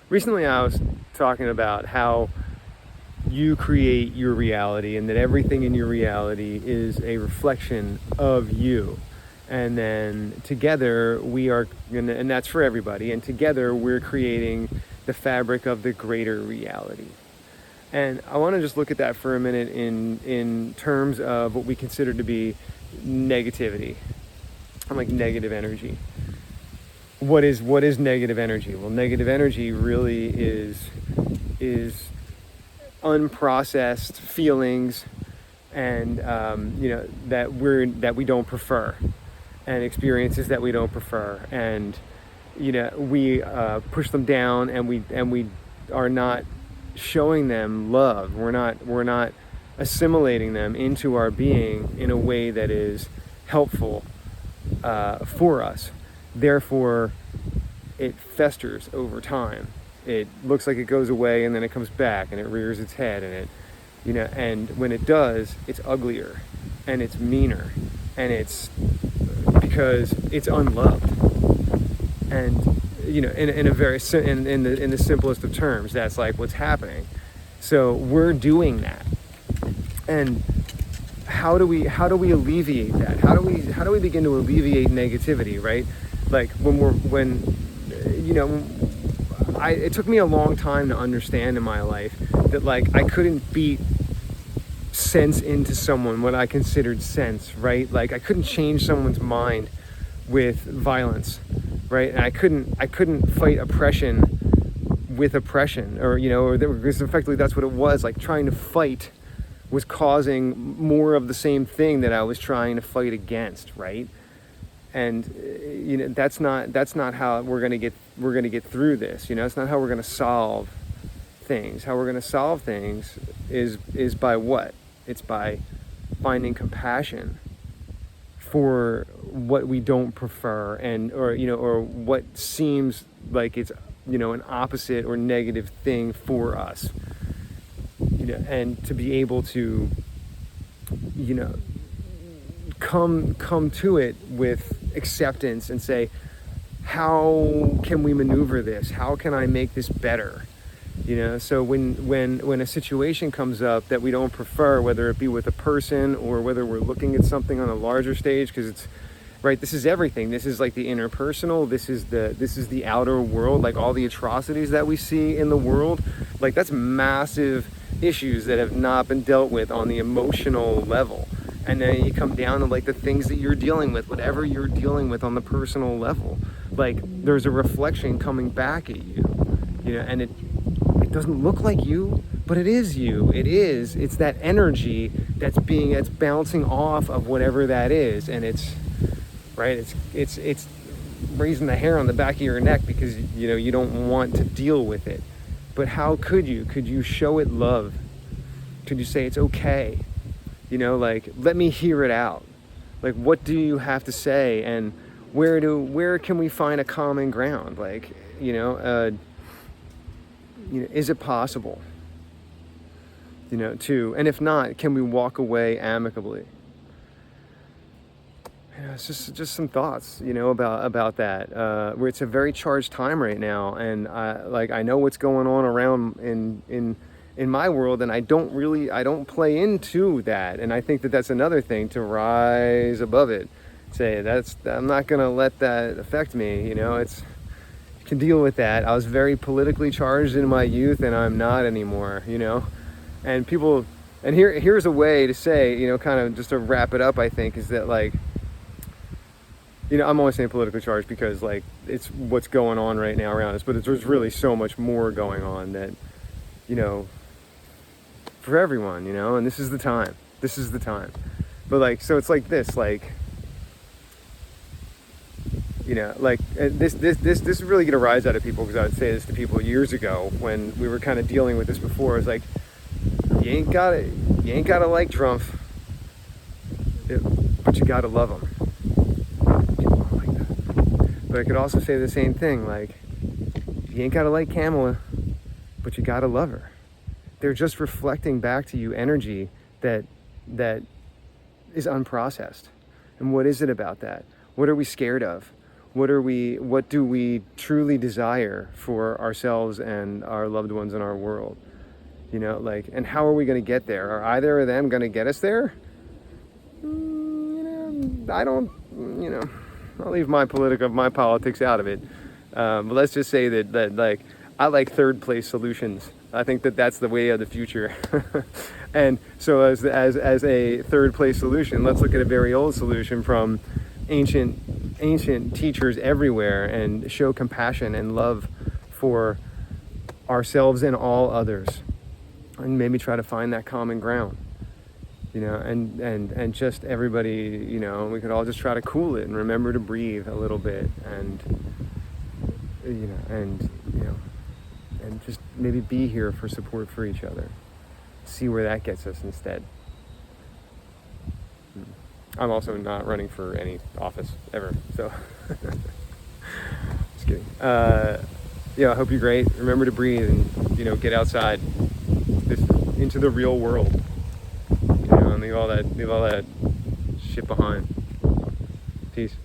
recently I was talking about how you create your reality and that everything in your reality is a reflection of you. And then together we are, and that's for everybody, and together we're creating the fabric of the greater reality. And I want to just look at that for a minute in terms of what we consider to be negativity. I'm like negative energy. What is negative energy? Well, negative energy really is unprocessed feelings, and that we don't prefer, and experiences that we don't prefer, and we push them down, and we are not showing them love. We're not assimilating them into our being in a way that is helpful for us. Therefore, it festers over time. It looks like it goes away, and then it comes back, and it rears its head, and and when it does, it's uglier, and it's meaner, and it's because it's unloved. And in a very in the simplest of terms, that's like what's happening. So we're doing that, and how do we alleviate that? How do we begin to alleviate negativity, right? Like it took me a long time to understand in my life that like I couldn't beat sense into someone, what I considered sense, right? Like I couldn't change someone's mind with violence, right? And I couldn't fight oppression with oppression, because effectively that's what it was. Like trying to fight was causing more of the same thing that I was trying to fight against, right? And that's not how we're gonna get through this. It's not how we're gonna solve things. How we're gonna solve things is by what? It's by finding compassion for what we don't prefer, or what seems like it's an opposite or negative thing for us. And to be able to come to it with acceptance and say, how can we maneuver this? How can I make this better? So when a situation comes up that we don't prefer, whether it be with a person or whether we're looking at something on a larger stage, because it's right, this is everything. This is like the interpersonal, this is the outer world, like all the atrocities that we see in the world, like that's massive issues that have not been dealt with on the emotional level. And then you come down to like the things that you're dealing with, whatever you're dealing with on the personal level, like there's a reflection coming back at you, and it doesn't look like you, but it is you. It's that energy that's bouncing off of whatever that is. And it's right. It's raising the hair on the back of your neck because, you don't want to deal with it. But how could you show it love? Could you say it's okay? Like, let me hear it out. Like, what do you have to say? And where can we find a common ground? Like, is it possible? And if not, can we walk away amicably? It's just some thoughts, about that. Where it's a very charged time right now, and I know what's going on around in my world, and I don't play into that, and I think that that's another thing, to rise above it. Say I'm not gonna let that affect me. You can deal with that. I was very politically charged in my youth, and I'm not anymore. And people, and here's a way to say, kind of just to wrap it up. I think is that like. I'm always saying politically charged because like it's what's going on right now around us, but there's really so much more going on that, for everyone, and this is the time. But like, so it's like this, like, this really get a rise out of people, because I would say this to people years ago when we were kind of dealing with this before. It's like, you ain't gotta like Trump, but you gotta love him. But I could also say the same thing, like, you ain't gotta like Kamala, but you gotta love her. They're just reflecting back to you energy that is unprocessed. And what is it about that? What are we scared of? what do we truly desire for ourselves and our loved ones in our world? You know, like, and how are we going to get there? Are either of them going to get us there? I don't, I'll leave my politics out of it. But let's just say that like, I like third place solutions. I think that that's the way of the future. And so as a third place solution, let's look at a very old solution from ancient teachers everywhere, and show compassion and love for ourselves and all others, and maybe try to find that common ground, and just everybody, we could all just try to cool it and remember to breathe a little bit, and just maybe be here for support for each other. See where that gets us instead. I'm also not running for any office ever, so just kidding. I hope you're great. Remember to breathe, and get outside, into the real world, and leave all that shit behind. Peace.